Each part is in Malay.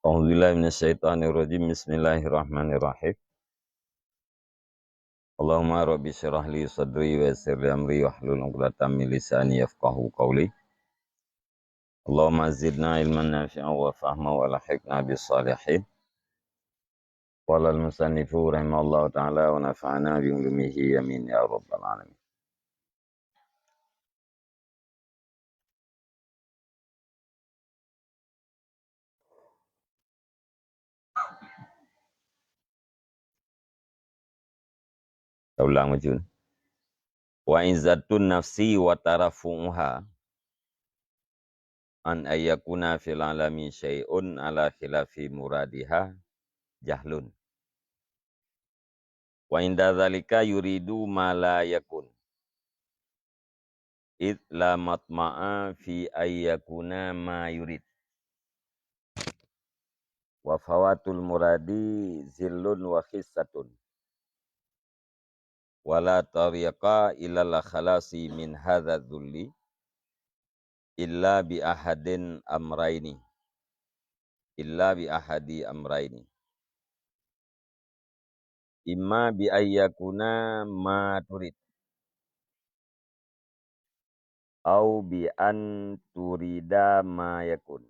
A'udzubillahi minasyaitonirrajim. Bismillahirrahmanirrahim. Allahumma rabbi syrah li sadri wa yassir li amri wahlul 'uqdatam min lisani yafqahu qawli. Allahumma zidna ilman nafi'an wa fahma wa lahiqna bis salihin. Qala al-musannifu rahimallahu ta'ala wa nafa'ana bi ulumihi amin ya rabbal alamin. Kita ulang majun. Wa izzatun nafsi wa tarafu'uha an ayyakuna fil alami syai'un ala khilafi muradiha jahlun. Wa inda dzalika yuridu ma la yakun. Id la matma'a fi ayyakuna ma yurid. Wa fawatul muradi zillun wa khissatun. Wa la tariqa ila la khalasi min hadha dhulli illa bi ahadin amraini. Illa bi ahadi amraini. Imma bi ayyakuna ma turid. Au bi an turida ma yakun.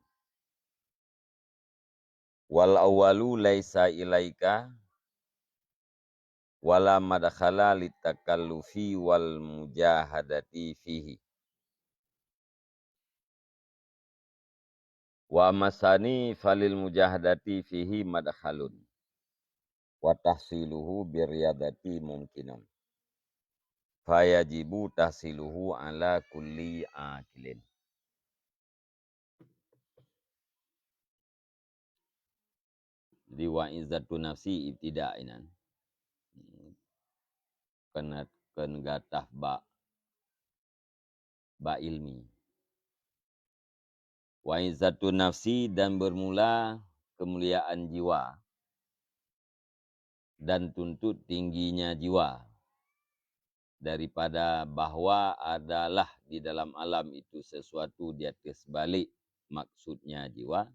Wal awwalu laisa ilaika wala madkhala litakallufi wal mujahadati fihi. Wa masani falil mujahadati fihi madkhalun. Wa tahsiluhu biriyadati mumkinun. Fayajibu tahsiluhu ala kulli akilin. Jadi wa izzatu nafsi ibtidainan. Kena gatah ba ilmi. Wa izzatu nafsi dan bermula kemuliaan jiwa. Dan tuntut tingginya jiwa. Daripada bahwa adalah di dalam alam itu sesuatu di atas balik maksudnya jiwa.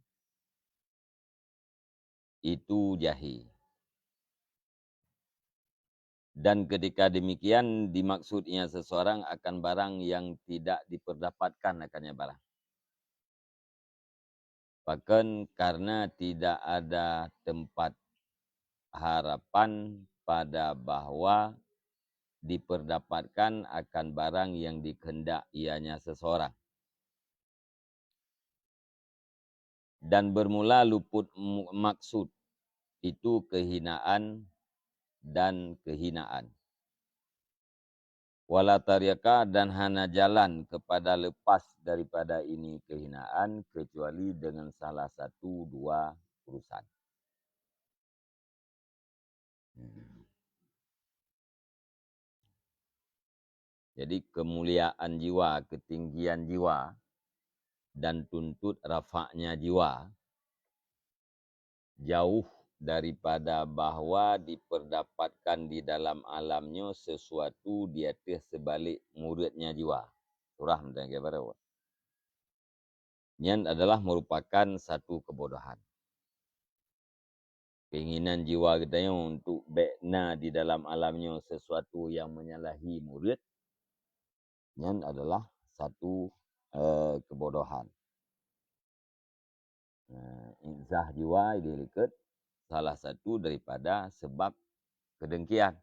Itu jahi. Dan ketika demikian dimaksudnya seseorang akan barang yang tidak diperdapatkan akannya barang. Bahkan karena tidak ada tempat harapan pada bahwa diperdapatkan akan barang yang dikehendak ianya seseorang. Dan bermula luput maksud itu kehinaan dan kehinaan. Wala tariqa dan hana jalan kepada lepas daripada ini kehinaan kecuali dengan salah satu dua urusan. Jadi kemuliaan jiwa, ketinggian jiwa dan tuntut rafaknya jiwa jauh daripada bahwa diperdapatkan di dalam alamnya sesuatu di atas sebalik muridnya jiwa. Surah mentang kepada yang adalah merupakan satu kebodohan. Keinginan jiwa kita untuk bekna di dalam alamnya sesuatu yang menyalahi murid yang adalah satu kebodohan. Izzah jiwa dilihat salah satu daripada sebab kedengkian.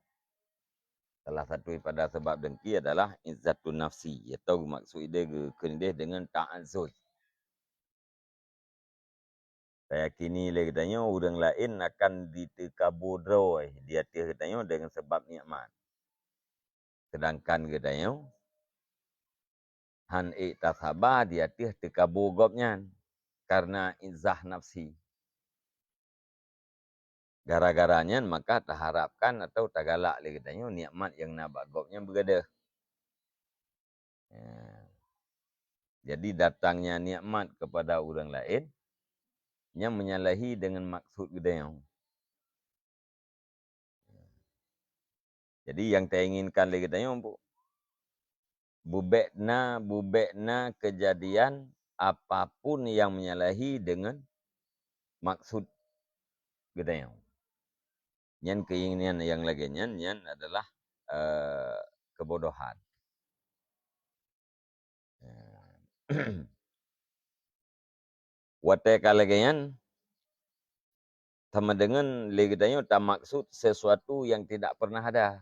Salah satu daripada sebab dengki adalah izzatun nafsi. Atau maksud dia kendih dengan ta'azzuz. Saya kini lagi katanya orang lain akan ditekabur di atas katanya dengan sebab nikmat. Sedangkan katanya han iktasabah di atas tekabur gobnya karena izzah nafsi. Gara-garanya maka terharapkan atau tergalak lagi katanya nikmat yang nak bagobnya berada. Jadi datangnya nikmat kepada orang lain yang menyalahi dengan maksud kita. Jadi yang saya inginkan lagi katanya bubekna kejadian apapun yang menyalahi dengan maksud gedayang. Nyan keinginan yang lagi nyan adalah kebodohan. Wate kalagayan sama dengan legedanya tak maksud sesuatu yang tidak pernah ada.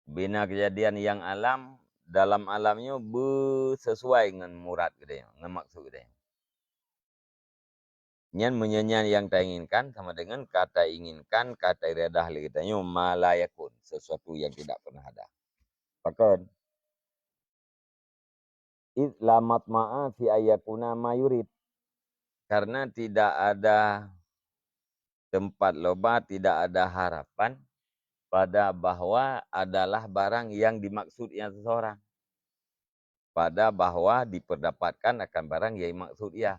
Bina kejadian yang alam dalam alamnya bersesuai dengan murad gedayang, dengan maksud gedayang. Nyan menyanyian yang tak inginkan sama dengan kata inginkan, kata iradah legedanya malayakun, sesuatu yang tidak pernah ada. Pakat id lamat ma'a fi ayakuna mayurid. Karena tidak ada tempat loba, tidak ada harapan pada bahwa adalah barang yang dimaksudnya seseorang. Pada bahwa diperdapatkan akan barang yang dimaksud ia.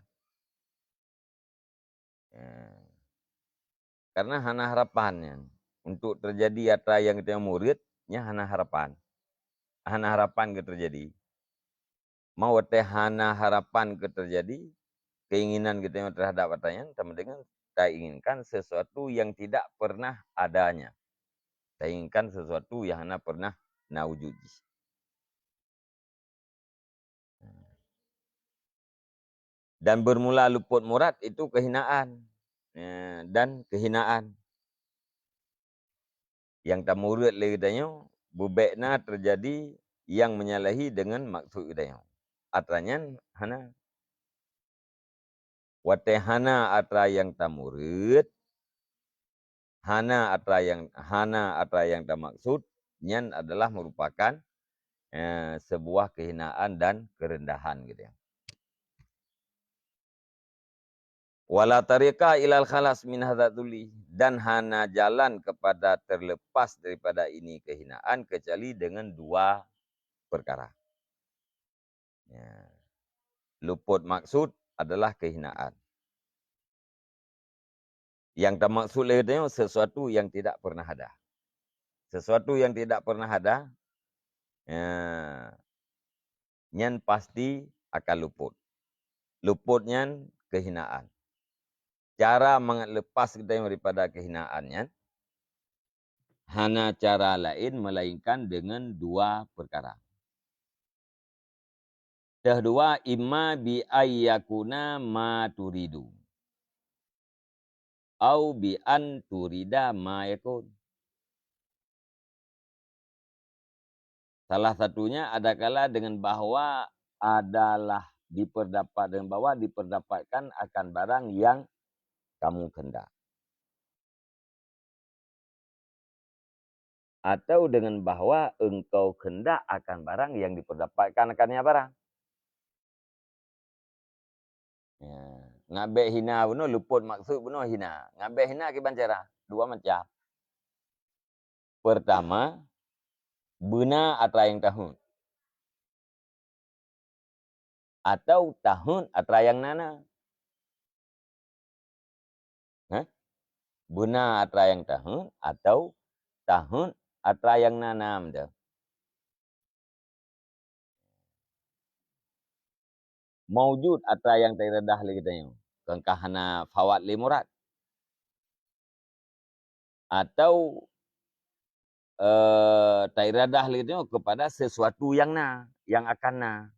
Karena hana harapannya. Untuk terjadi apa yang kita muridnya hana harapan. Hana harapan ke terjadi. Mau teh hana harapan ke terjadi, keinginan kita terhadap pertanyaan, sama dengan tak inginkan sesuatu yang tidak pernah adanya. Tak inginkan sesuatu yang hana pernah nawujudi. Dan bermula luput murad itu kehinaan. Dan kehinaan. Yang tak murid lagi tanya, bubekna terjadi yang menyalahi dengan maksud kita. Atranya hana. Wate hana atra yang tak murid, hana atra yang tak maksud, nyan adalah merupakan sebuah kehinaan dan kerendahan gitu ya. Wala tariqa ilal khalas min hadzatuli, dan hana jalan kepada terlepas daripada ini kehinaan kecuali dengan dua perkara. Ya. Luput maksud adalah kehinaan. Yang tak maksud lainnya sesuatu yang tidak pernah ada. Sesuatu yang tidak pernah ada, nyan pasti akan luput. Luputnya kehinaan. Cara melepas kita daripada kehinaannya, hana cara lain melainkan dengan dua perkara. Kedua, imma bi ayyakuna ma turidu. Au bi an turida ma yakun. Salah satunya adakala dengan bahwa adalah diperdapatkan akan barang yang kamu hendak. Atau dengan bahwa engkau hendak akan barang yang diperdapatkan akannya barang. Ya. Ngabek hina benar, luput maksud benar hina. Ngabek hina ke bancara. Dua macam. Pertama, benar atra yang tahun. Atau tahun atra yang nana. Benar atra yang tahun atau tahun atra yang nanam dah. Maujud atra yang teredah lagi tanya. Kengkahana fawat limurat. Atau tairadah lagi tanya kepada sesuatu yang yang akan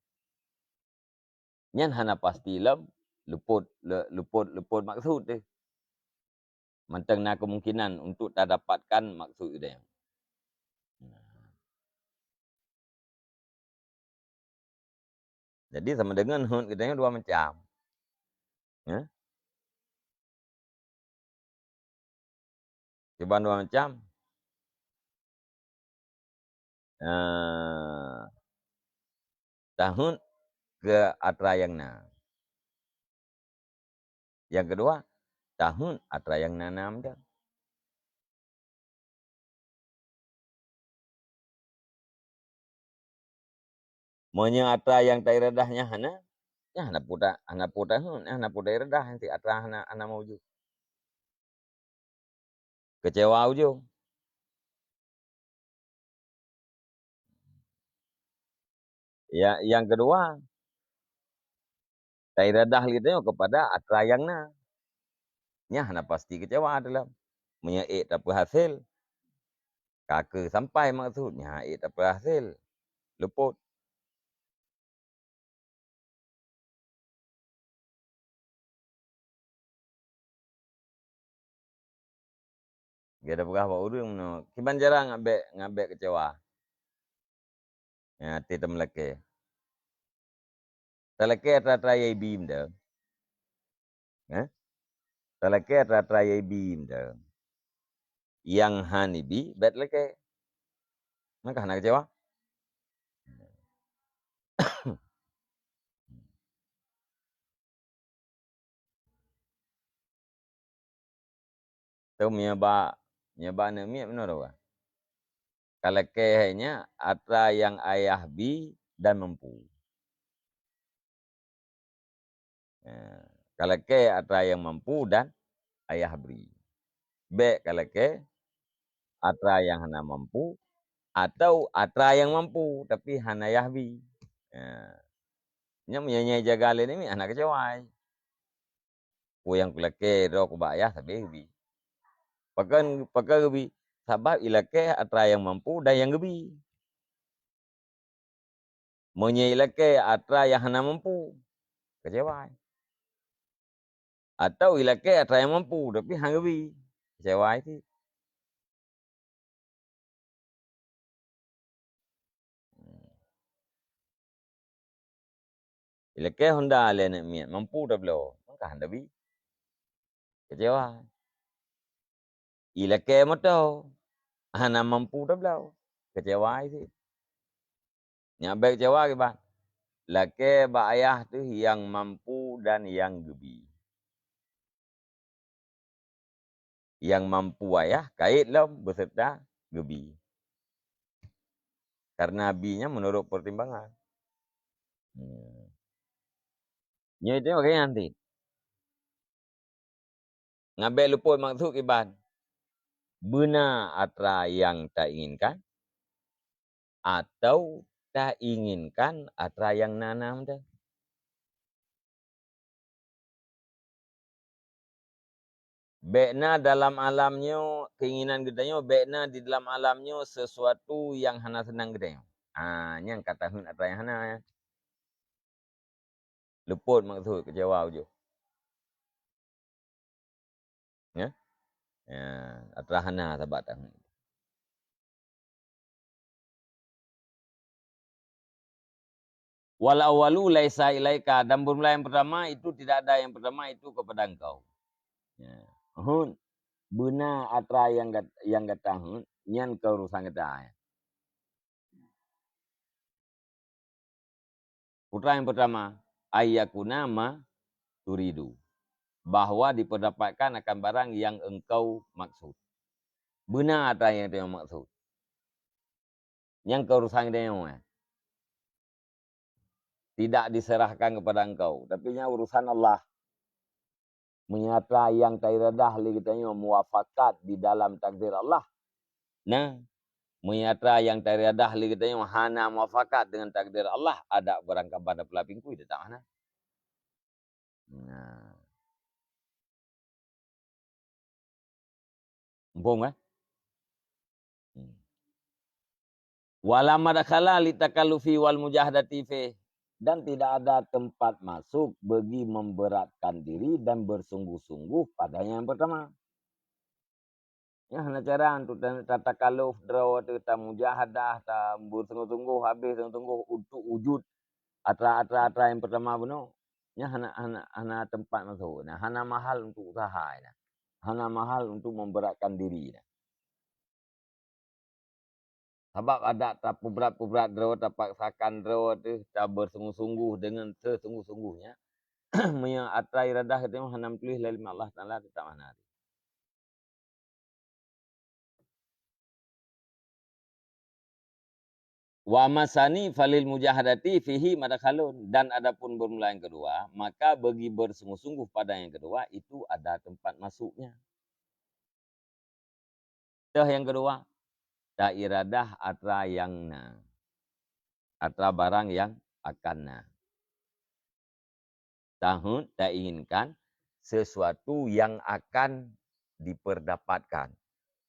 Nyan hana pasti lam luput maksud dia. Mantang na kemungkinan untuk tak dapatkan maksud dia. Jadi sama dengan hun kita dua macam. Ya? Coba dua macam. Tahun ke atra yang Yang kedua, tahun atra yang nanam dah. Monya atra yang tairadahnya hana, ya hana puta hun, hana puta iradah nanti atra hana mawujud. Kecewa ujung. Ya, yang kedua, Tak iradah kita kepada atra yang na. Nya hana pasti kecewa dalam. Menyaik tak berhasil. Kaka sampai maksudnya aik tak berhasil. Luput. Dia dah berapa urung no. Kiban jarang ngabek kecewa. Ya, ti temleke. Teleke atra yai bim dah. Ya. Teleke atra yai bim dah. Yang hanibi bet leke. Maka nak kecewa? Tu miaba ne mi benar apa? Kalau kehnya atra yang ayah bi dan mampu. Ya. Kalau ke atra yang mampu dan ayah beri. B kalau ke atra yang hana mampu atau atra yang mampu tapi hana yahbi. Ya. Nya menyanyi jaga le ni anak kecewa. Ku yang kulake ro ku bayah tapi bi. Pakai bi sebab ilake atra yang mampu dan yang gebi. Menyanyi ilake atra yang hana mampu. Kecewa. Atau ilake atra yang mampu tapi hang gebi. Kecewa itu. Ilake Honda le nak miat mampu dah belum. Maka hang bi. Kecewa. Ilake motor hana mampu dah belum. Kecewa itu. Yang baik kecewa ke bang? Laki bak ayah tu yang mampu dan yang gebi. Yang mampu ayah kaitlah beserta gebi. Karena binya menurut pertimbangan. Nya itu makanya nanti. Ngabek luput maksud iban. Benar atra yang tak inginkan. Atau tak inginkan atra yang nanam dah. Bekna dalam alamnya, keinginan gedanya, bekna di dalam alamnya sesuatu yang hana senang gedanya. Yang kata hun atra yang hana. Ya. Luput maksud kecewa ujuk. Ya. Ya, atra hana sahabat tahun. Wal awalu laisa ilaika, dan bermula yang pertama itu tidak ada yang pertama itu kepada engkau. Ya. Hun benar atra yang kata hun nyan kau urusan kita. Putra yang pertama ayyakuna ma turidu, bahwa diperdapatkan akan barang yang engkau maksud. Benar atra yang dia maksud. Yang kau urusan dia tidak diserahkan kepada engkau, tapi nya urusan Allah. Menyata yang tak iradah li katanya muafakat di dalam takdir Allah. Nah, menyata yang tak iradah li katanya hana muafakat dengan takdir Allah, ada berangkat pada pelapingku itu tak mana. Nah. Mumpung kan? Wala madakhala li takallufi wal mujahadati fi, dan tidak ada tempat masuk bagi memberatkan diri dan bersungguh-sungguh padanya yang pertama. Ya, hana cara untuk tata kaluf, draw, tata mujahadah, tata bersungguh-sungguh, habis sungguh-sungguh untuk wujud atra yang pertama benar. Ya, hana tempat masuk. Nah, hana mahal untuk usaha. Nah. Hana mahal untuk memberatkan diri. Nah. Sebab ada tak berat-berat draw, tak paksakan draw tu, tak bersungguh-sungguh dengan sesungguh-sungguhnya. Yang atra iradah itu hana tulis lalim Allah Ta'ala tak mana. Wa masani falil mujahadati fihi madakhalun, dan adapun bermula yang kedua, maka bagi bersungguh-sungguh pada yang kedua itu ada tempat masuknya. Dah yang kedua, tak iradah atra yang na. Atra barang yang akan na. tak inginkan sesuatu yang akan diperdapatkan.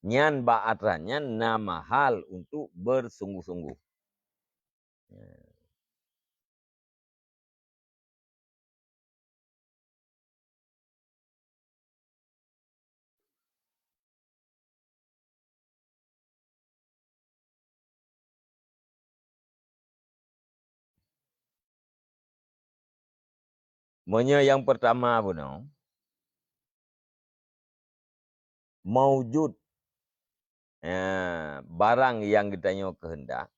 Nyan ba'atrannya nama hal untuk bersungguh-sungguh. Yang pertama pun, maujud barang yang ditanya kehendak,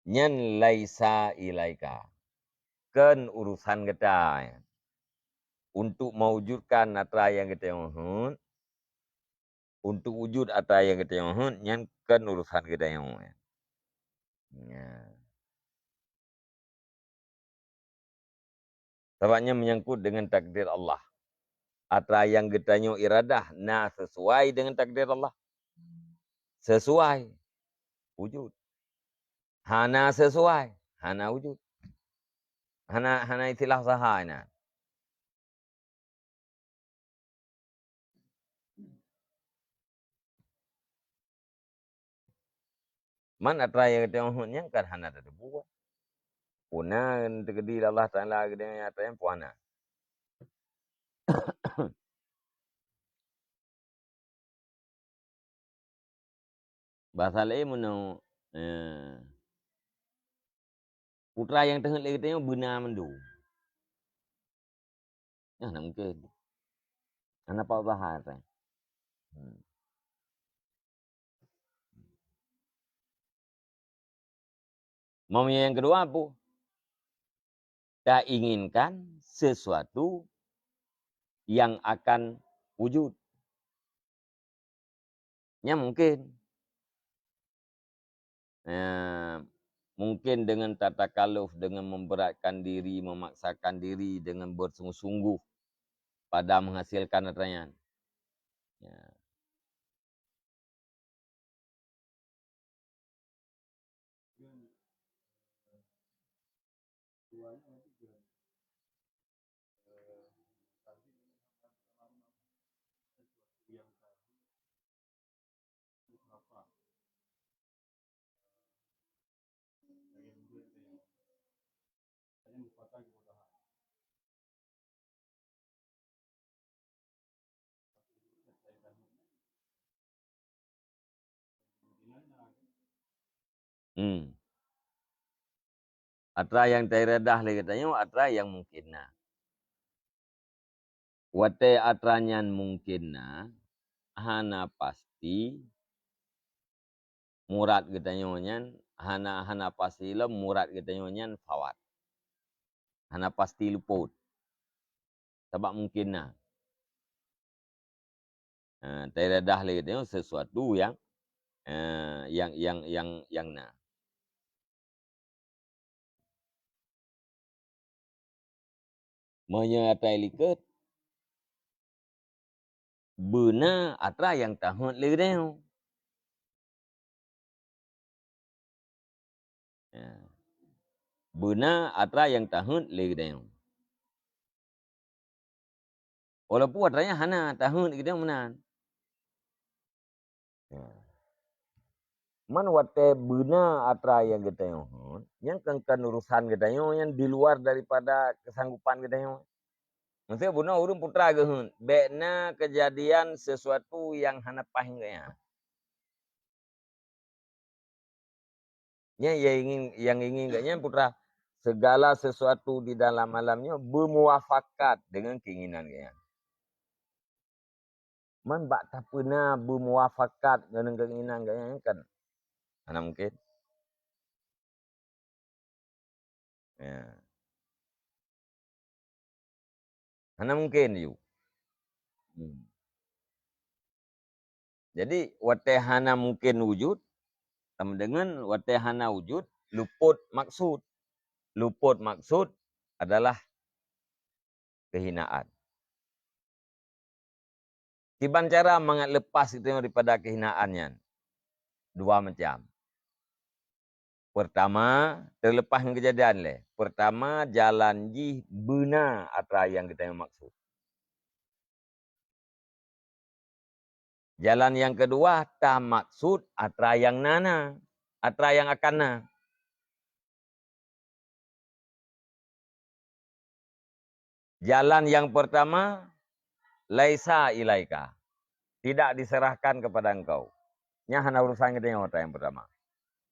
nyan laisa ilaika, kan urusan kita untuk mewujudkan apa yang kita mohon, untuk wujud apa yang kita mohon, nyan kan urusan kita yang mohon. Sebabnya menyangkut dengan takdir Allah. Apa yang kita iradah, sesuai dengan takdir Allah. Sesuai, wujud. Hana sesuai, hana wujud. Hana istilah sahana. Man apa yang kita mohonnya kan hana tak buat. Puna tegedi Allah Taala gede apa yang puana. Bahasa lain menau putra yang tengah lagi tengok benar mendu. Ya nak mungkin. Anak pak bahar. Maunya yang kedua apa? Tak inginkan sesuatu yang akan wujud. Ya mungkin. Mungkin dengan tata kaluf, dengan memberatkan diri, memaksakan diri, dengan bersungguh-sungguh pada menghasilkan ratanya. Ya. Atra yang teredah lagi tanya, atra yang mungkin na. Wate atranyan mungkin na, hana pasti murad kita nyonya, hana pasti lo murad kita nyonya fawat. Hana pasti luput. Sebab mungkin na. Teredah lagi tanya sesuatu yang na. Menyatai liket benar atra yang tahun lagi tanya. Benar atra yang tahun lagi tanya. Walaupun atranya hana tahun lagi tanya menan. Man wate benar atra yang kita yang kan urusan kita yang di luar daripada kesanggupan kita yang. Maksudnya benar urun putra ke hun. Bekna kejadian sesuatu yang hana pahing kaya. Yang ingin kaya putra segala sesuatu di dalam alamnya bermuafakat dengan keinginan kaya. Man bak tak pernah bermuafakat dengan keinginan kaya kan. Mana mungkin? Ya. Mana mungkin you? Jadi watehana mungkin wujud sama dengan watehana wujud luput maksud. Luput maksud adalah kehinaan. Tiban cara mengat lepas itu daripada kehinaannya. Dua macam. Pertama, terlepas dengan kejadian le. Pertama, jalan ji benar atra yang kita maksud. Jalan yang kedua, tak maksud atra yang nana. Atra yang akan na. Jalan yang pertama, laisa ilaika. Tidak diserahkan kepada engkau. Nya hana urusan kita yang atra yang pertama.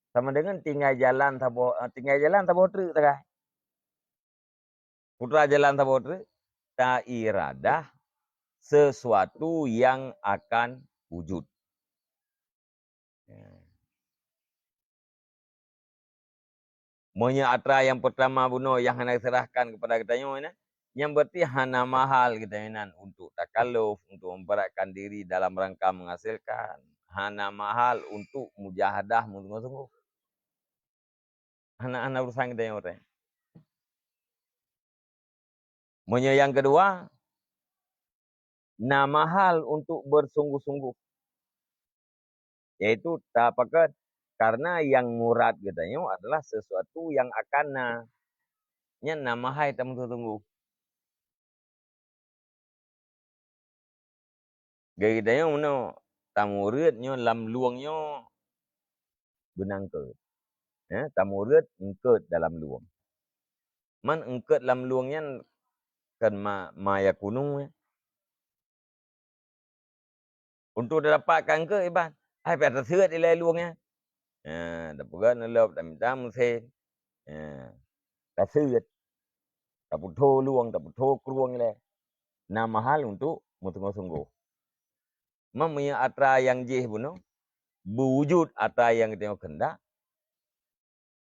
Sama dengan tinggal jalan tabo truk tak. Putra jalan tabo truk, ta iradah sesuatu yang akan wujud. Monya atra yang pertama buno yang hana serahkan kepada kita yang berarti hana mahal kita untuk takalluf, untuk memberatkan diri dalam rangka menghasilkan. Hana mahal untuk mujahadah sungguh-sungguh. Hana urusan kita yang orang. Monya yang kedua, na mahal untuk bersungguh-sungguh. Yaitu tak pakat karena yang murad katanya adalah sesuatu yang akan nya nama hai tamu tunggu. Gaya katanya mana tamuridnya lam luangnya benang ke. Tamurid engket dalam luang. Man engket dalam luangnya kan maya kunung. Untuk dapatkan ke iban. Hai pada tersirat ilai luangnya. Dapat ngelop dan minta mesti. Tersirat. Tak putuh luang, tak putuh keruang ilai. Nama hal untuk sungguh-sungguh. Mempunyai atra yang jih bunuh. Berwujud atra yang kita kendak.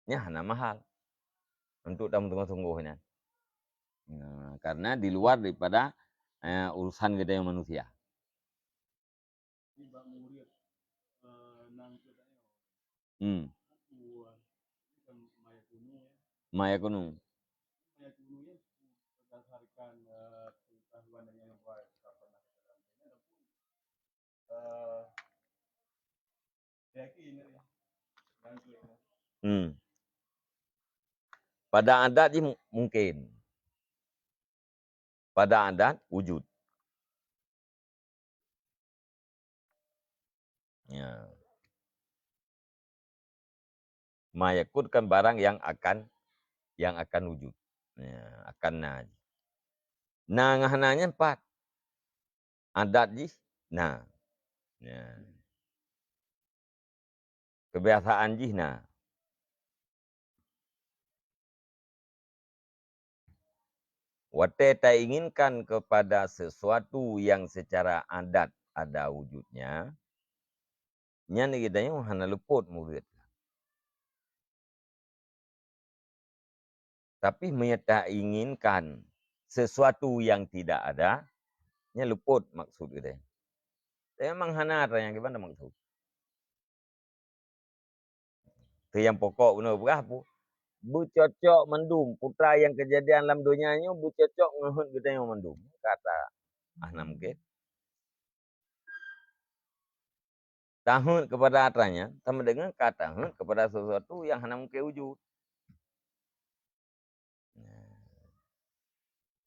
Nya hana mahal. Untuk tamu sungguh-sungguhnya. Karena di luar daripada urusan kita yang manusia. Maya Gunung. Berdasarkan pengetahuan yang pernah pada adat mungkin. Pada adat wujud. Ya. Mayakut kan barang yang akan wujud. Ya, akan naji. Nah ngahananya 4. Adat ji nah. Ya. Kebiasaan ji nah. Wate tak inginkan kepada sesuatu yang secara adat ada wujudnya. Nya ni kita hana luput murid. Tapi menyata inginkan sesuatu yang tidak ada, nya luput maksud kita. Memang hana ada yang gimana maksud. Itu yang pokok benar berapa? Bucocok mendum. Putra yang kejadian dalam dunianya, bucocok ngehut kita yang mendum. Kata ahna mungkin. Tahun kepada atranya, sama dengan kata tahun kepada sesuatu yang hana mungkin wujud.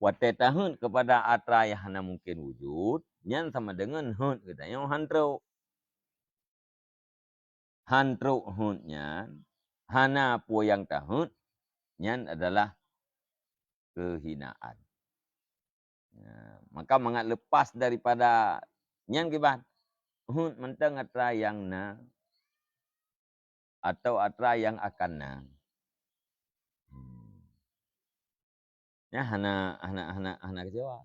Wate tahun kepada atra yang hana mungkin wujud, yang sama dengan hun kita yang hantruk. Hantruk hunnya, hana pu yang tahun, yang adalah kehinaan. Maka mengat lepas daripada yang kibat. Hun mentang atra yang na atau atra yang akan na. Ya hana kecewa.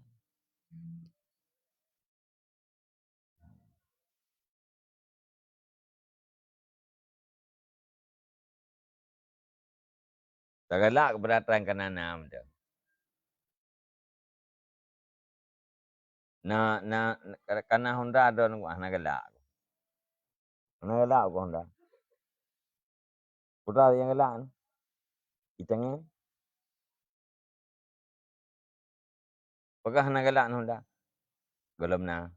Tak galak kepada atra yang akan nanam tu. Na kana Honda ada hana galak. Hana galak ko Honda. Putra yang galak. Itangin. Apakah hana galak Honda? Belum na.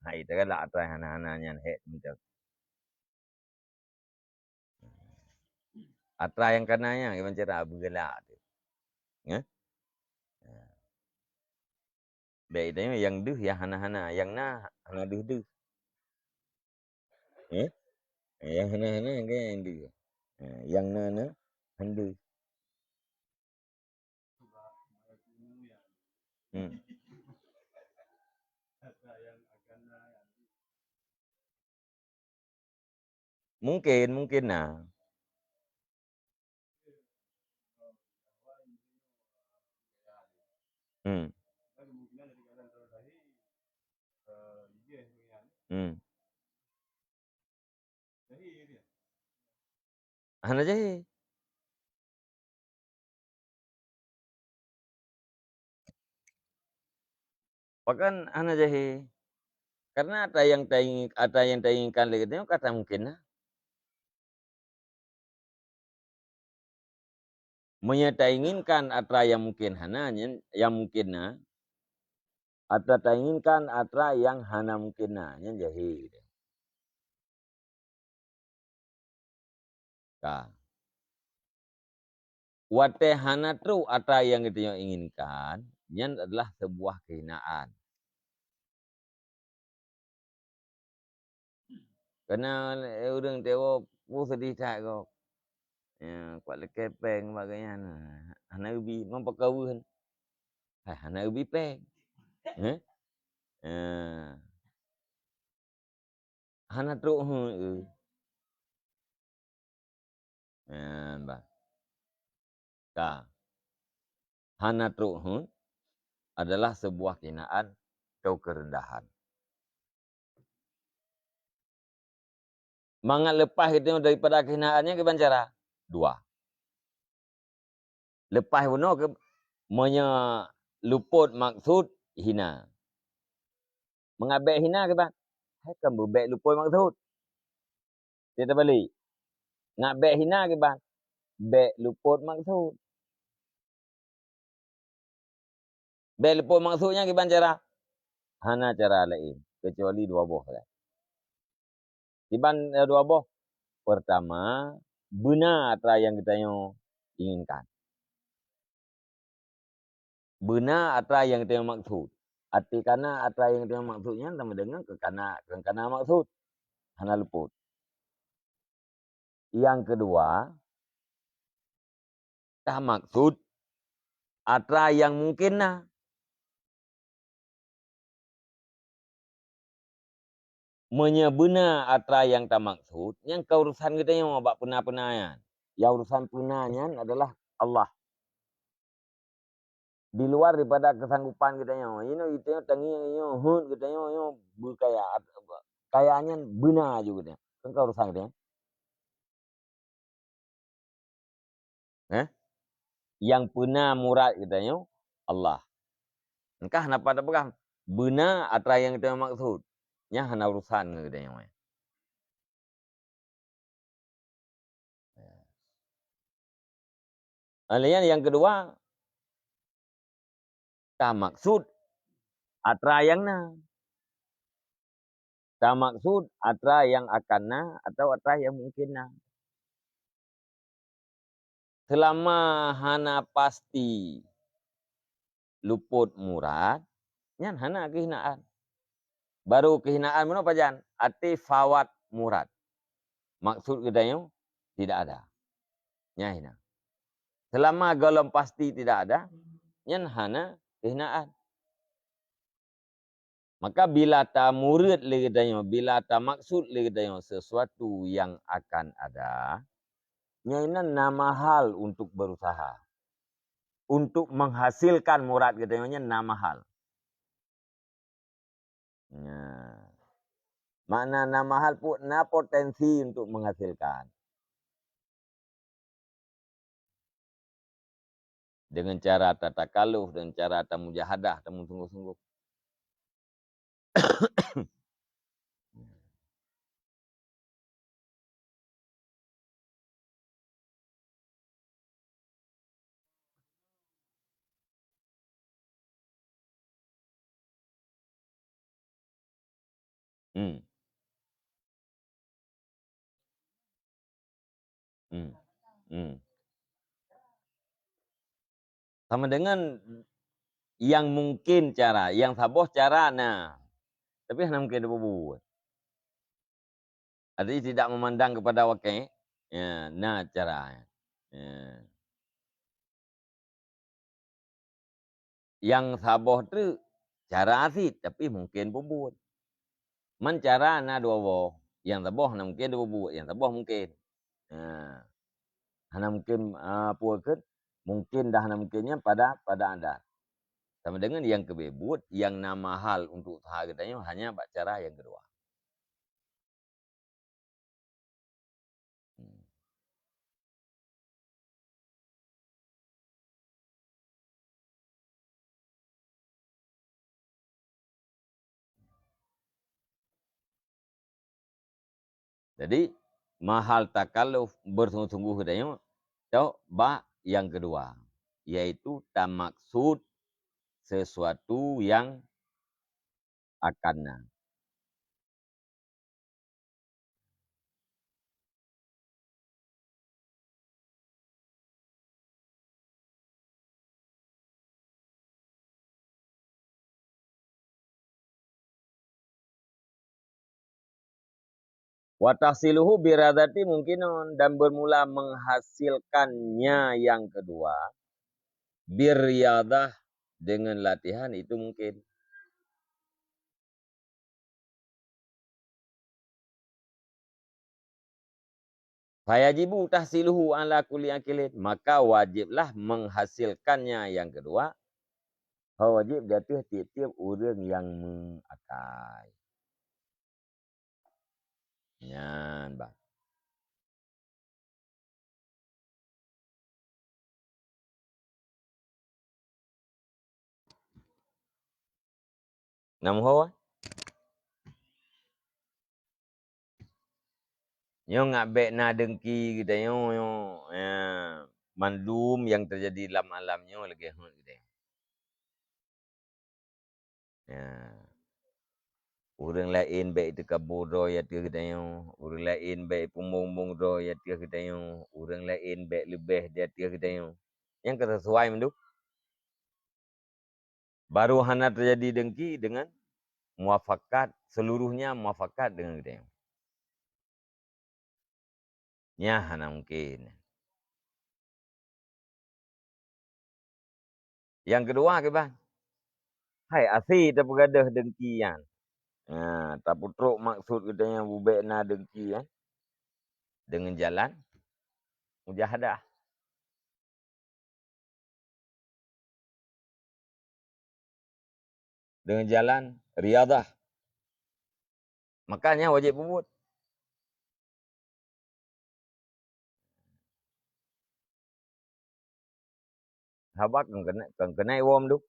Hai tak galak atra hana-hana nyan het macam. Atra yang kananya gimana cara bergelak tu. Ya? Baik tanya yang duh yang hana-hana, yang na hana duh-duh. Eh? Yang hana-hana kan yang duh. Yang na handu. Hmm. Mungkin nah. Hmm. Hmm. Hana jahe. Pakan hana jahe. Karena ada yang diinginkan lagi itu kata mungkin nah. Menyata inginkan atra yang mungkin hana yang mungkin nah. Atau tak inginkan atra yang hana mungkin nah yang jahe. Ka. Wate hana tu atra yang kita yang inginkan, yang adalah sebuah kehinaan. Karena orang tengok pun sedih tak kau. Ya, kuat lekai peng bagainya. Hana ubi mampu kawin. Hana ubi peng. Eh? Hana truk hu. Bah. Ta. Hana truk hu adalah sebuah kehinaan atau kerendahan. Mangat lepas kita daripada kehinaannya ke cara? Dua. Lepas benar ke luput maksud hina. Mengabek hina ke bang? Hai kan berbek luput maksud. Kita balik. Ngabek hina ke bang? Bek luput maksud. Bek luput maksudnya ke bang cara? Hana cara lain. Kecuali dua boh. Iban dua boh. Pertama, benar apa yang kita inginkan. Benar apa yang kita maksud. Arti karena apa yang kita maksudnya sama dengan kekana maksud. Hana luput. Yang kedua, tak maksud atra yang mungkin nah. Menyebena atra yang tak maksud, yang keurusan kita yang buat pernah-pernah. Yang urusan punanya adalah Allah. Di luar daripada kesanggupan kita yang itu tangi yang hun kita yang berkaya kayanya benar juga dia. Kan keurusan kita. Yang puna murad kita yang Allah. Engkau kenapa ada pegang benar atra yang kita maksud. Yang hana urusan kita yang. Alian yang kedua, tak maksud atra yang na. Tak maksud atra yang akan na atau atra yang mungkin na. Selama hana pasti luput murad, nyan hana kehinaan. Baru kehinaan mana pajan? Ati fawat murad. Maksud kita yang tidak ada. Nya hina. Selama golong pasti tidak ada, nyan hana kehinaan. Maka bila ta murid le kita bila ta maksud le kita sesuatu yang akan ada, nya ini nama hal untuk berusaha. Untuk menghasilkan murad kita nya nama hal. Nah. Makna nama hal pun na potensi untuk menghasilkan. Dengan cara tatakaluh, dengan cara tamujahadah, tamu sungguh-sungguh. Hmm. Hmm. Sama dengan yang mungkin cara, yang saboh cara, nah. Tapi hanya mungkin dia buat. Artinya tidak memandang kepada wakil. Ya, nah cara. Ya. Yang saboh tu cara sih, tapi mungkin buat. Man cara na dua boh. Yang saboh hanya mungkin dia buat. Yang saboh mungkin. Nah. Hanya mungkin puakan. Mungkin dah hanya mungkinnya pada adat. Sama dengan yang kebebut, yang nama hal untuk usaha katanya hanya cara yang kedua. Jadi mahal takalluf bersungguh-sungguh katanya coba yang kedua, yaitu tak maksud sesuatu yang akannya. Watahsiluhu biradati mungkin dan bermula menghasilkannya yang kedua. Biryadah dengan latihan itu mungkin. Fayajibu tahsiluhu ala kulli akilin. Maka wajiblah menghasilkannya yang kedua. Wajib dia tiap-tiap orang yang mengakai. Nyan, bah. Nam hoa. Nyo ngabek na dengki kita yo ya, mandum yang terjadi dalam alamnya lagi hut kita. Ya. Orang lain baik itu kabur ya dia kita yo, orang lain baik pumumbung do ya dia kita yo, orang lain baik lebih dia kita yo. Yang kesesuai menduk. Baru hana terjadi dengki dengan muafakat, seluruhnya muafakat dengan kita yo. Ya hana mungkin. Yang kedua ke bang? Hai asih tak bergadah dengkian. Tak putruk maksud kita yang bubek na dengki dengan jalan mujahadah. Dengan jalan riadah. Makanya wajib bubut. Habak kan kena iwam tu.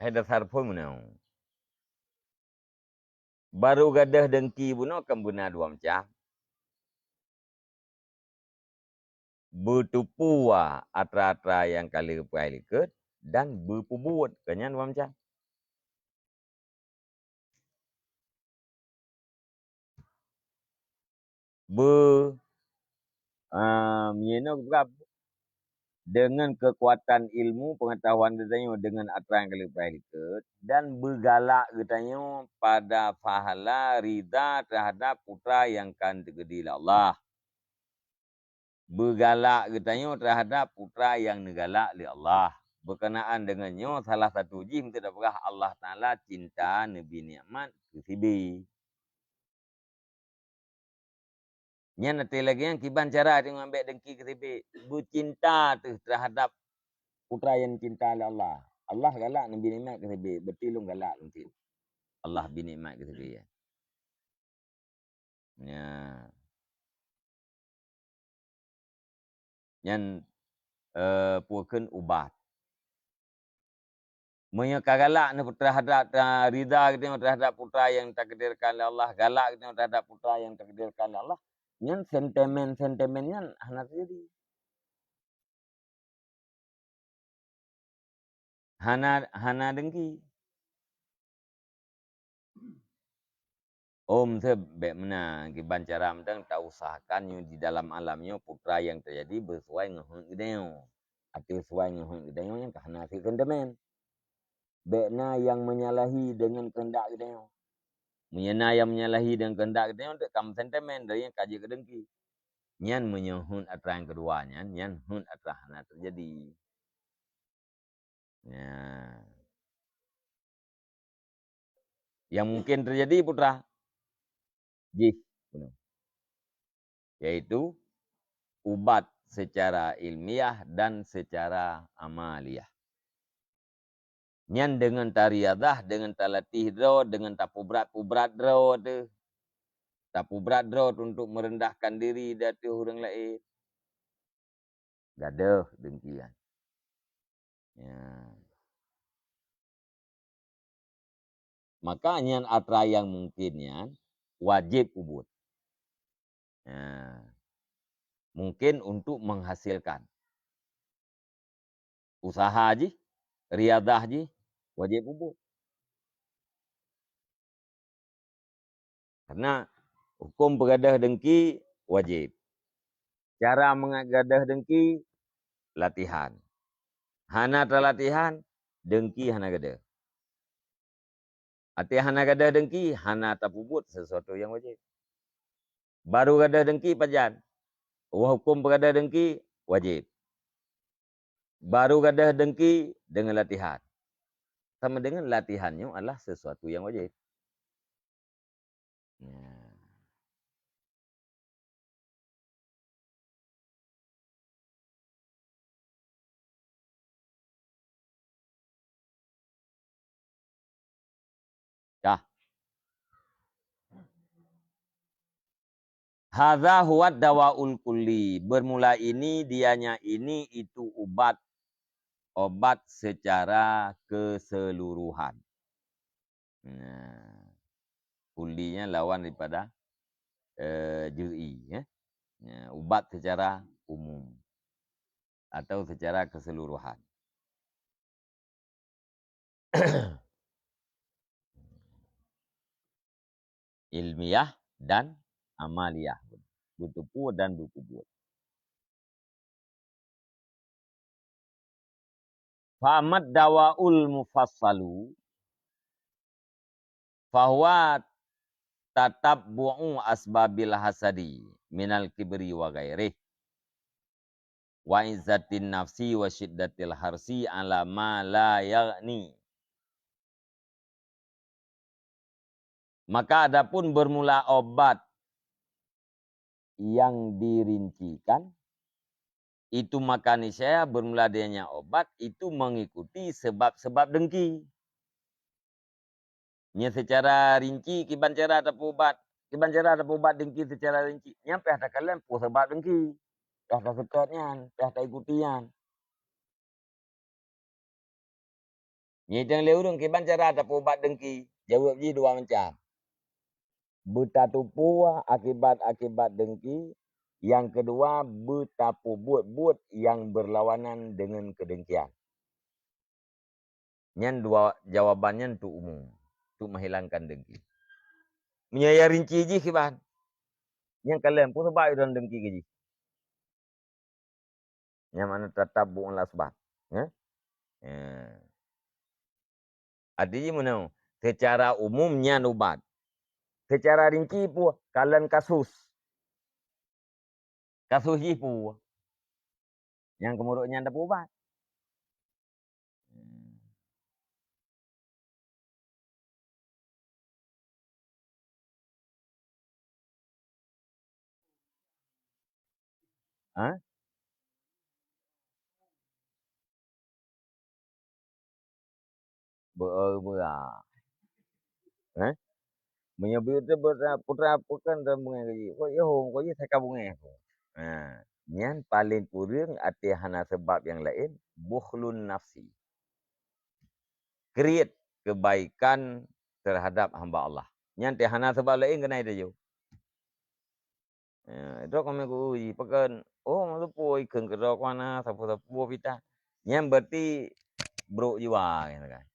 Hai dasar pun menau. Baru gadah dengki pun akan benar dua macam. Bertupu atra-atra yang kali kepai liket dan berpubut kanyan dua macam. Menyena dengan kekuatan ilmu pengetahuan katanya dengan atra yang kali liket dan bergalak katanya pada pahala rida terhadap putra yang kan tergedi Allah. Bergalak katanya terhadap putra yang negalak li Allah. Berkenaan dengannya salah satu jim tidak pernah Allah Ta'ala cinta Nabi Ni'mat ke Sibi. Nya nanti lagi yang kiban cara dia mengambil dengki ke Sibi. Bercinta tu terhadap putra yang cinta oleh Allah. Allah galak Nabi Ni'mat ke Sibi. Bertilung galak nanti. Allah bin Ni'mat ke Sibi. Ya. Yang puakan ubat. Menyeka galak ni terhadap rida kita terhadap putra yang takdirkan oleh Allah. Galak kita terhadap putra yang takdirkan oleh Allah. Yang sentimen-sentimennya hana terjadi. Hana dengki. Om sebab mana kiban cara mentang tak usahakan di dalam alamnya putra yang terjadi bersuai ngehun gedeo. Atau sesuai ngehun gedeo yang kerana si sentimen. Bekna yang menyalahi dengan kehendak gedeo. Menyana yang menyalahi dengan kehendak gedeo untuk kam sentimen dari yang kaji kedengki. Nyan menyehun atra yang keduanya, nyan hun atra hana terjadi. Ya. Yang mungkin terjadi putra. Jih. Yaitu ubat secara ilmiah dan secara amaliyah. Nyan dengan tariadah, dengan talatih draw, dengan tapubrat draw tu. Tapubrat draw untuk merendahkan diri dari orang lain. Gaduh dengkian. Ya. Maka nyan atra yang mungkinnya wajib ubud. Ya. Mungkin untuk menghasilkan. Usaha je, riadah je, wajib ubud. Karena hukum bergadah dengki wajib. Cara mengadah dengki latihan. Hana terlatihan dengki hana gadah. Ati hana gadah dengki hana tapubut sesuatu yang wajib. Baru gadah dengki pajan. Hukum bergadah dengki wajib. Baru gadah dengki dengan latihan. Sama dengan latihannya adalah sesuatu yang wajib. Ya. Dah. Hadza huwa dawaul kulli. Bermula ini dianya ini itu obat secara keseluruhan. Nah, kullinya lawan daripada juz'i ya. Ubat secara umum atau secara keseluruhan. Ilmiah dan amaliyah. Butupu dan bukubut. Famad dawaul mufassalu fahuwa tatabbu'u asbabil hasadi minal kibri wa ghairih wa izzatin nafsi wa syiddatil harsi ala ma la yaghni. Maka adapun bermula obat yang dirincikan, itu maka niscaya bermula adanya obat itu mengikuti sebab-sebab dengki. Nya secara rinci kiban cara ada obat. Kiban cara ada obat dengki secara rinci. Nyampe ada kalian po sebab dengki. Dah tak sekatnya, dah tak ikutian. Nya jangan leurung kiban cara ada obat dengki. Jawab je dua macam. Betatupu akibat-akibat dengki. Yang kedua, betapu buat yang berlawanan dengan kedengkian. Nyan dua jawabannya untuk umum. Untuk menghilangkan dengki. Menyaya rinci je kiban. Yang kalian pun sebab dalam dengki ke je. Yang mana tetap bukanlah sebab. Ya? Artinya mana? Secara umumnya ubat. Secara rinci pun kalian kasus. Kasus je pun. Yang kemudiannya ada ubat. Ha? Berah. Ha? Menyebut putra bukan dalam bunga gaji. Kau ya hong, kau ya saya bunga aku. Ha. Yang paling kurang ati hana sebab yang lain, bukhlun nafsi. Create kebaikan terhadap hamba Allah. Yang hana sebab lain kena itu je. Itu kami kui pakan malu poi keng kerok mana sapu pita. Yang berarti bro jiwa kan.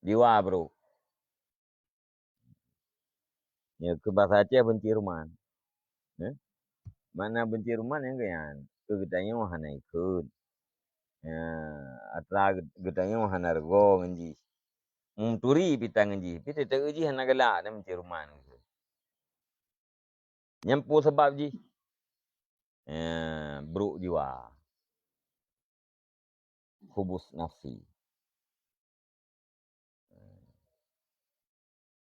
Jiwa bro. Ya ke bahasa Aceh benci ruman. Ya. Mana benci ruman yang kan? Ke getanya wahana ikut. Ya, atra getanya wahana rego ngenji. Turi pita ngenji. Pita tak uji hana galak dan benci ruman. Nyampu sebab ji. Ya, buruk jiwa. Hubus nafsi.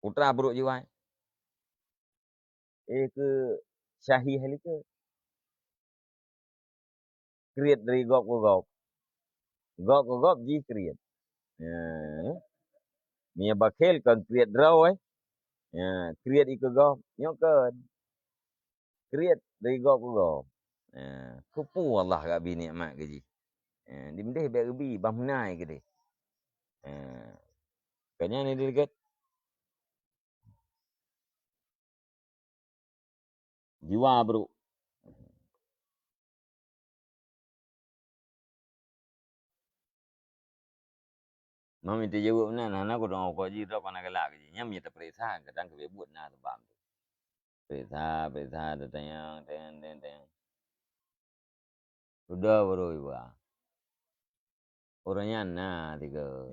Putra buruk jiwa. Ke syahih hal ke. Create dari gop ke gop. Gop ke gop ji create. Ya. Mia bakhel kan create draw Ya, create iko gop. Nyokan. Create dari gop ke gop. Ya. Kupu Allah kat bini amat ke ji. Ya. Dimdeh biar gebi. Bamnai ke dia. Ya. Kanya ni dia dekat. Jiwa bro. Mami tu jawab mana nak aku dong kau ji dok nak gelak ji. Nyam ya terperiksa kadang kebebut na sebab tu. Periksa tanya teng. Sudah bro ibu. Orangnya tiga.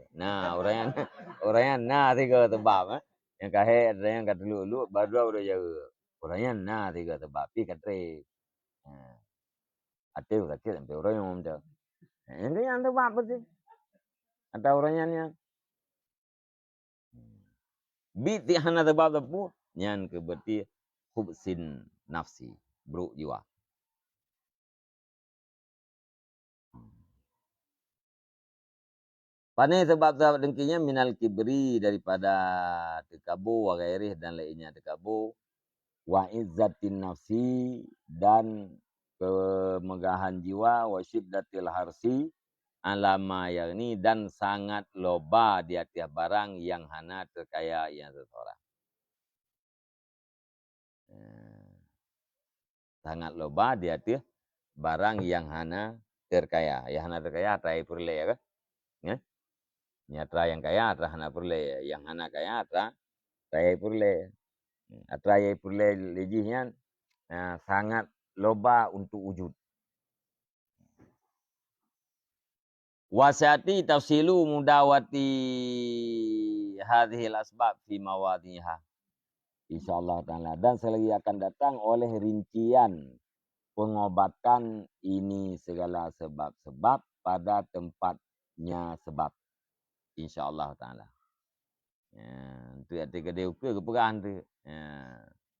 Orangnya tiga tebab Yang kahe ada yang kat dulu baru udah jauh. Orangnya tiga tebab pi katre. Ate kecil sampai orang yang macam. Ini yang tebab betul. Ada orangnya. Biti hana tebab tepu. Nyan ke berarti hubsin nafsi. Bro jiwa. Pane sebab-sebab dengkinya minal kibri daripada tekabu wa gairih dan lainnya tekabu wa izzatin nafsi dan kemegahan jiwa wa syiddatil harsi alama yang ini dan sangat loba di atas barang yang hana terkaya yang seseorang. Sangat loba di atas barang yang hana terkaya. Yang hana terkaya atrai purle ya kan? Ya? Nyatra yang kaya atra hana purle, yang hana kaya atra raya purle. Atra raya purle lejihnya sangat loba untuk wujud. Wasati tafsilu mudawati hadhil asbab fi mawadhiha. InsyaAllah ta'ala. Dan selagi akan datang oleh rincian pengobatan ini segala sebab-sebab pada tempatnya sebab. InsyaAllah ta'ala. Tu hati kedai ukur keperan tu.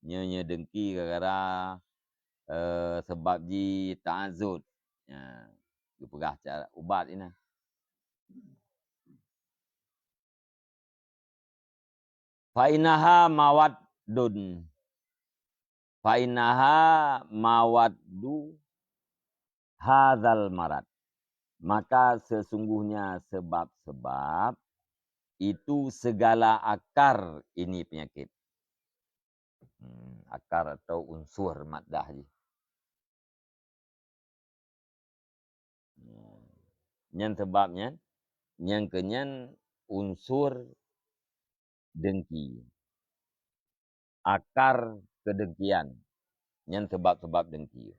Nya dengki gara-gara sebab ji ta'azud. Keperah cara ubat ini. Fa'inaha mawaddun. Fa'inaha mawaddu hadzal marad. Maka sesungguhnya sebab-sebab itu segala akar ini penyakit. Akar atau unsur maddah je. Yang sebabnya, yang kenyan unsur dengki. Akar kedengkian. Yang sebab-sebab dengki.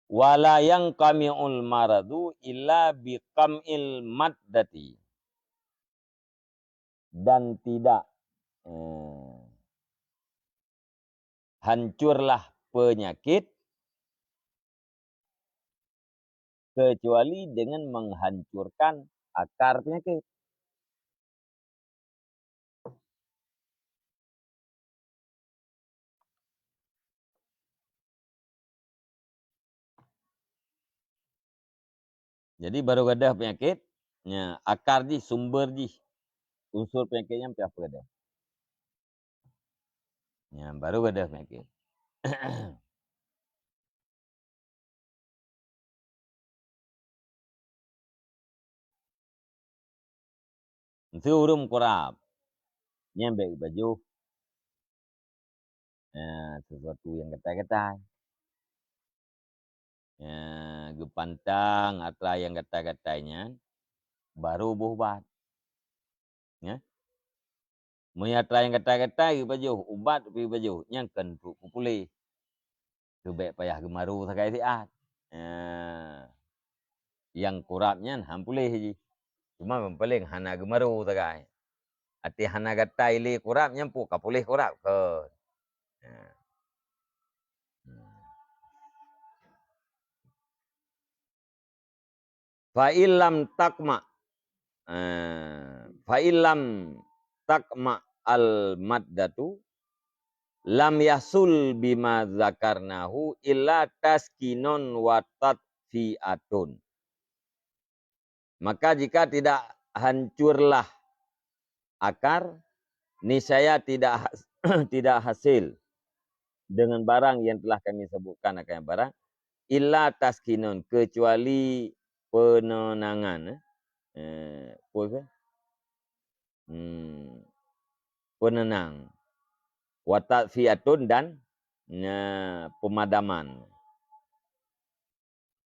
Wala yang kami'ul maradu illa biqam'il maddati. Dan tidak hancurlah penyakit kecuali dengan menghancurkan akar penyakit. Jadi baru ada penyakit, akar di sumber di unsur penyakitnya apa ada. Baru ada penyakit. Itu urum kurap. Nyembek baju. Sesuatu yang ketai-ketai. Gepantang atau yang ketai-ketainya baru bubat. Ya. Menyatra yang kata-kata pergi baju ubat pergi baju yang kan pulih. Tu baik payah gemaru sakai siat. Yang kurapnya han pulih je. Cuma paling hana gemaru sakai. Ati hana kata ili kurap nyampu ka pulih kurap ke. Fa illam takma fa illam takma al maddatu lam yasul bima zakarnahu illa taskinun wa tatfiatun. Maka jika tidak hancurlah akar, niscaya tidak hasil dengan barang yang telah kami sebutkan akan barang illa taskinun, kecuali penenangan. Penenang. Wa tatfiatun dan pemadaman.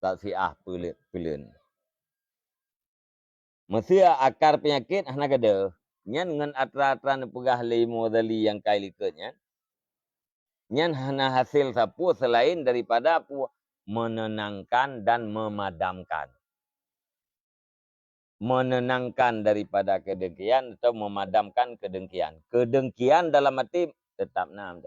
Tatfiah peleun. Maksudnya akar penyakit hana kada. Nyan dengan atra-atra pegah limo dali yang kai likutnya. Nyan hana hasil sapu selain daripada menenangkan dan memadamkan. Menenangkan daripada kedengkian atau memadamkan kedengkian. Kedengkian dalam arti tetap nam.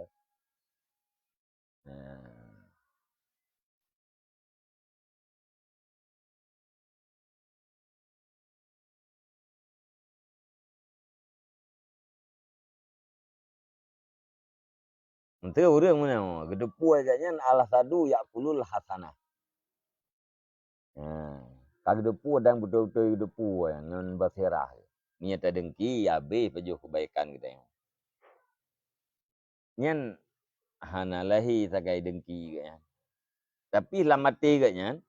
Nanti orang mana gedepu ajaknya Allah sadu yakulul hasanah. Gedepu dan betul-betul gedepu yang non basirah. Niat dengki ya be pejuh kebaikan kita yang. Nyan hanalahi sakai dengki katnya. Tapi lamati katnya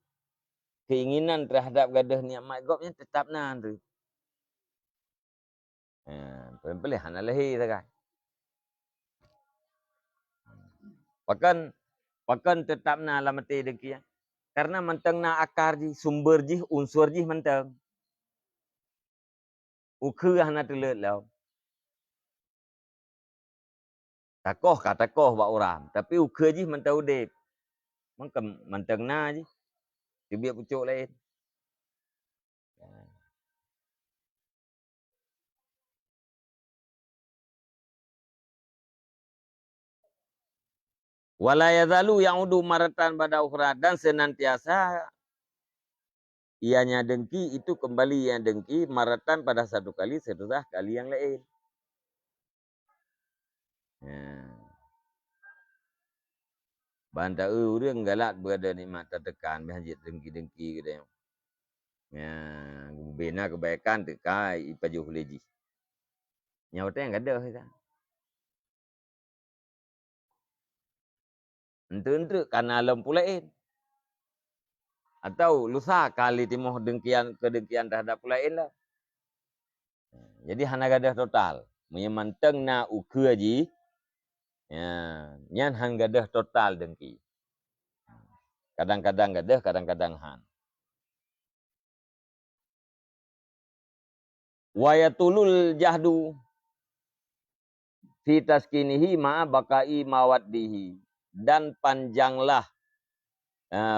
keinginan terhadap gadah nikmat gopnya tetap nan tu. Pelih hanalahi sakai. Pakan tetap na lamati dengki ya. Karena mentang na akar ji, sumber ji, unsur ji mentang. Ukh hana telet lau. Takoh buat orang. Tapi ukh ji mentang udip. Mentang na ji. Dia biar pucuk lain. Wala yazalu ya'udu maratan pada ukhra, dan senantiasa ianya dengki itu kembali yang dengki maratan pada satu kali setelah kali yang lain. Banta urang galak berada nikmat tertekan berhajat dengki-dengki kita. Bina kebaikan tekai ipajuh leji. Nyawata yang ada kita. Entu-entu karena alam pulain. Atau lusa kali timuh kedengkian terhadap pulain lah. Jadi hana gadah total. Menyemanteng na ukha ji. Nyan han gadah total dengki. Kadang-kadang gadah, kadang-kadang han. Wa yatulul jahdu fi taskinihi ma bakai mawaddihi, dan panjanglah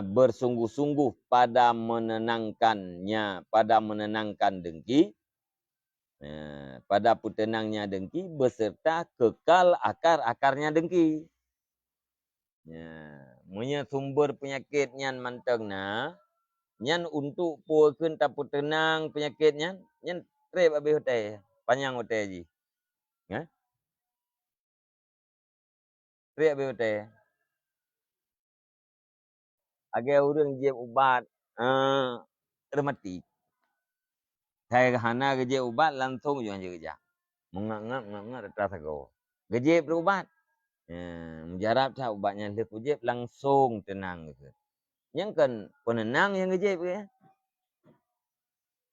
bersungguh-sungguh pada menenangkannya, pada menenangkan dengki, pada putenangnya dengki beserta kekal akar-akarnya dengki. Munya sumber penyakit nyan manteng na, nyan untuk puakeun tapu tenang penyakit nyan trep habis hotel, panjang hotel ji. Trep habis hotel. Agar orang je ubat rematik. Saya hana geje ubat langsung je kerja. Mengak-ngak atas aku. Geje berubat. Mujarab sah ubatnya lek ujeb langsung tenang gitu. Yang kan penenang yang geje ya.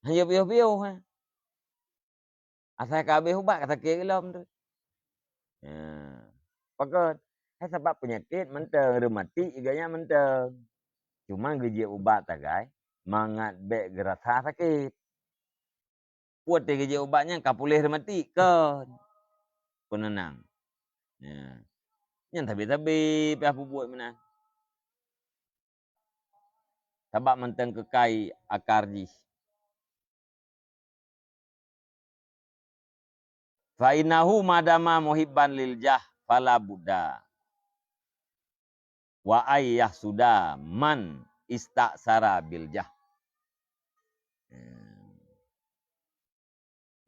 Hanya biu-biu ha. Asal kabeh ubat kata ke gelom tu. Pakot sebab penyakit mentang rematik iganya mentang. Cuma geje ubat tagai mangat bek gerasa sakit. Puat dia geje ubatnya kapulih rematik kan. penenang. Ya. Yang tapi pihak buat mana? Sebab menteng kekai akar jis. Fa innahu madama muhibban lil jah fala buddha wa ayyah sudah man istaksara bil jah.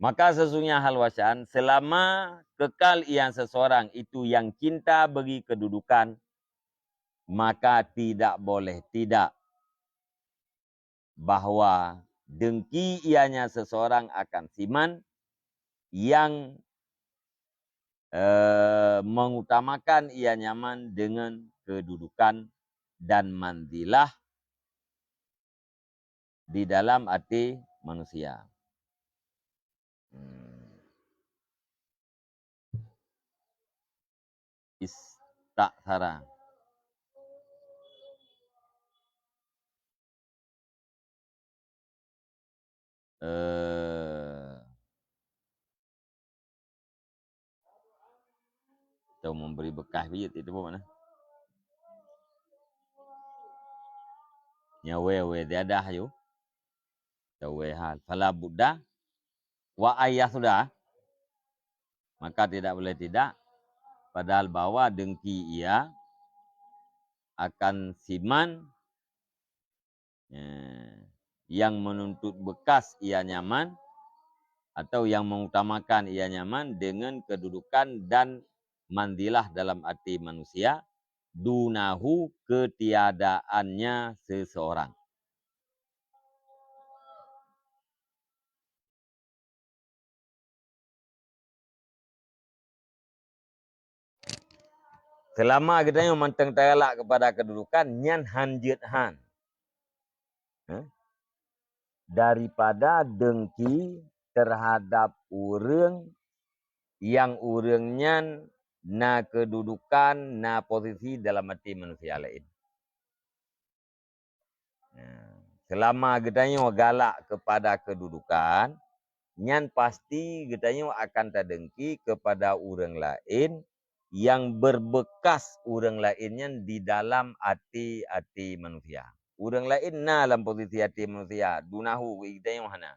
Maka sesungguhnya hal wasan, selama kekal ia seseorang itu yang cinta bagi kedudukan, maka tidak boleh tidak bahwa dengki ianya seseorang akan siman yang mengutamakan ia nyaman dengan kedudukan dan mandilah di dalam hati manusia. Istaksara. Atau memberi bekas biji itu apa mana? Nyawe tiada yo. Tawe hal. Fala buddha wa ayah sudah. Maka tidak boleh tidak. Padahal bahwa dengki ia akan siman yang menuntut bekas ia nyaman atau yang mengutamakan ia nyaman dengan kedudukan dan mandilah dalam hati manusia dunahu ketiadaannya seseorang. Selama kita yang menteng terelak kepada kedudukan nyan hanjit han. Daripada dengki terhadap urang yang urangnya na kedudukan, na posisi dalam hati manusia lain. Selama getanya galak kepada kedudukan, nyan pasti getanya akan terdengki kepada orang lain yang berbekas orang lainnya di dalam hati-hati manusia. Orang lain na dalam posisi hati manusia, dunahu getanya mana?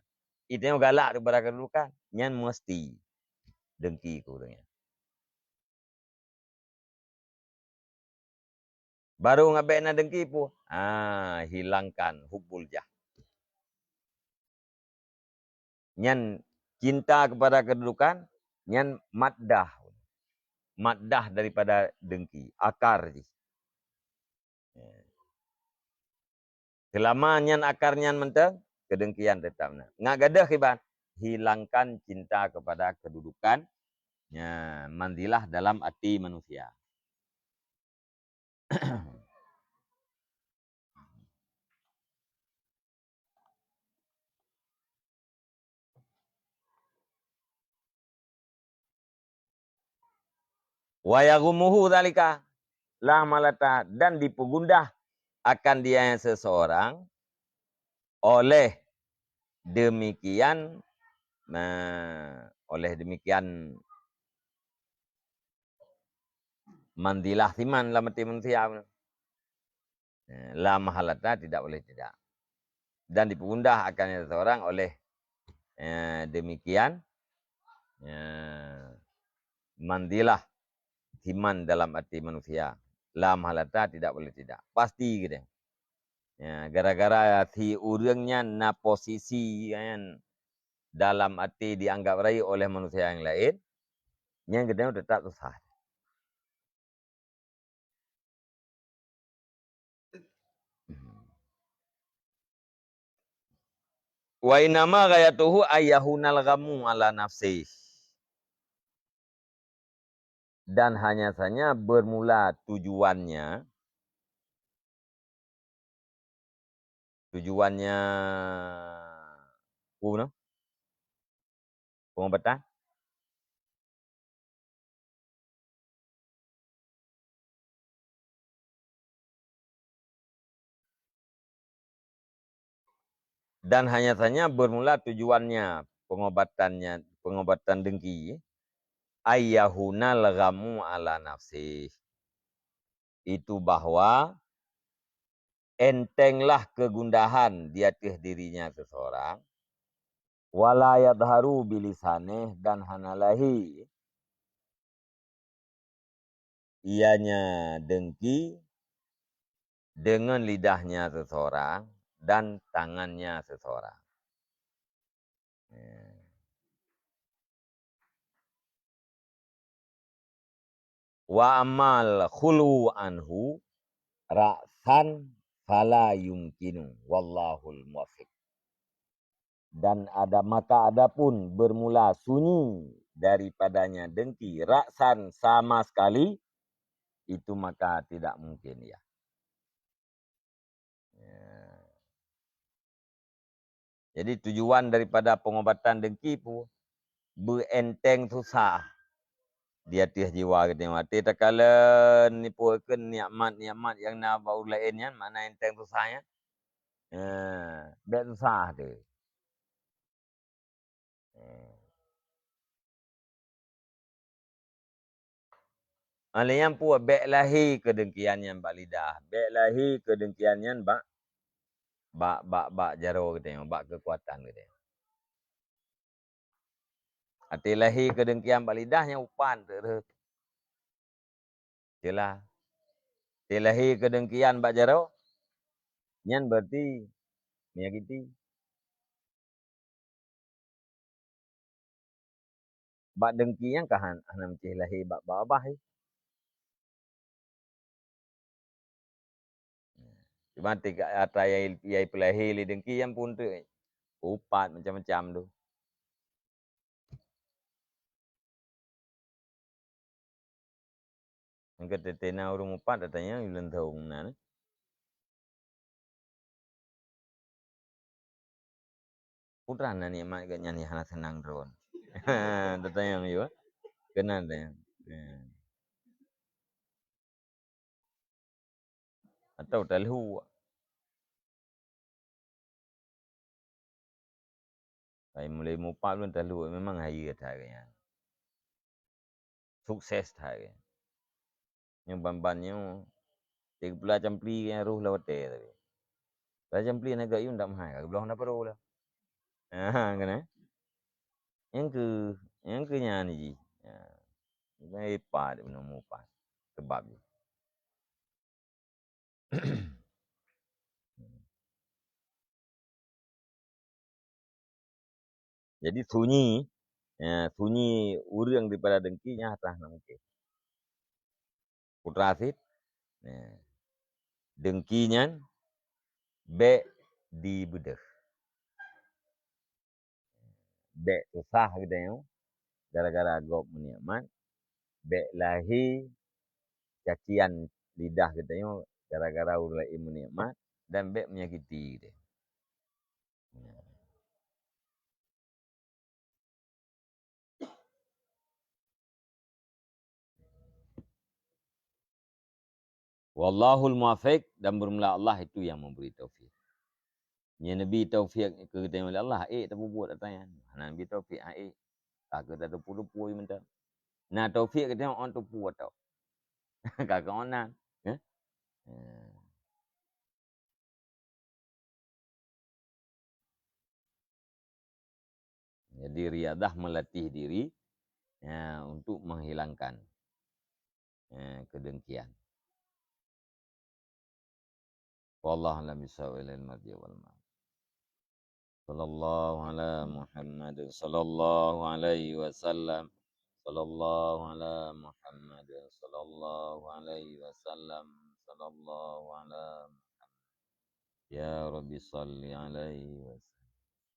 Itanya galak kepada kedudukan, nyan mesti dengki ke orangnya. Baru ngabek na dengki pun, hilangkan hubbul jah. Nyan cinta kepada kedudukan, nyan maddah. Maddah daripada dengki, akar. Selama nyan akar nyan menteng, kedengkian tetap. Ngak gadah kiban, hilangkan cinta kepada kedudukan, mandilah dalam hati manusia. Wa yaghumuhu dzalika la malata, dan dipegundah akan dia seseorang oleh demikian mandilah siman dalam hati manusia. La mahalata, tidak boleh tidak. Dan dipegundah akan seseorang oleh demikian mandilah siman dalam hati manusia. La mahalata, tidak boleh tidak. Pasti gitu. Gara-gara si urangnya na posisi dalam hati dianggap raih oleh manusia yang lain, yang gedenya tetap susah. Wa inama ghayatuhu ayyahunal ghamu ala nafsih. Dan hanya saja bermula tujuannya pengobatan. Dan hanya saja bermula tujuannya pengobatan dengki ayyahunal ghamu ala nafsih. Itu bahwa entenglah kegundahan di atas dirinya seseorang. Wala yadharu bilisaneh, dan hanalahi ianya dengki dengan lidahnya seseorang dan tangannya seseorang. Wa amal khulu anhu ra'san fala yumkinu wallahul muwaffiq. Dan maka adapun bermula sunyi daripadanya dengki ra'san sama sekali, itu maka tidak mungkin ya. Jadi tujuan daripada pengobatan dengki pun berenteng susah di atas jiwa kita mati. Tak kala nipuakan nikmat-nikmat yang nak bau lainnya, mana enteng susahnya. Biar susah tu. Alian pun bek lahir kedengkiannya bak lidah, bek lahir kedengkiannya bak jaro kita tengok, bak kekuatan kita tengok. Ati lahir kedengkian bak lidahnya upan tu. Jelah. Ati lahir kedengkian bak jaro, nyan berarti menyakiti. Bak dengki yang kahan ana mesti lahir bak babah. Cuma tiga ata yai pelahir li dengki yang pun tu. Upat macam-macam tu. Yang kata tena urung upat datanya ulen taung na. Putra na ni mak kat nyanyi hana senang drone. Datanya yo. Kena datanya. Atau talhu. Saya mulai mupat pun talhu memang hari katanya. Sukses thai. Yang ban-bannya 30 campli yang ruh lawat tapi. Kalau campli nak gayu ndak mahal. Belum nak perlu lah. Kena. Yang ke nyanyi ji. Ini hebat dia mupat. Sebab je. Jadi sunyi urang daripada dengkinya atas nak mungkin. Putra Asid, dengkinya bek di bedah. Bek susah kita tengok, gara-gara gop menikmat. Bek lahir, cacian lidah kita tengok, gara-gara ulai menikmat. Dan bek menyakiti kita. Wallahul muwaffiq, dan bermula Allah itu yang memberi taufik. Nya Nabi taufik ke kita oleh Allah, tak buat datanya. Nabi taufik tak ada tupu-tupu minta. Nah taufik kita on tupu atau. Kakak onan. Jadi riadah melatih diri untuk menghilangkan kedengkian. Wallahu a'lam bishawab ilal marji wal ma'ad. Sallallahu ala Muhammad sallallahu alaihi wasallam. Sallallahu ala Muhammad sallallahu alaihi wasallam. Sallallahu ala Muhammad. Ya Rabbi salli alaihi wasallam.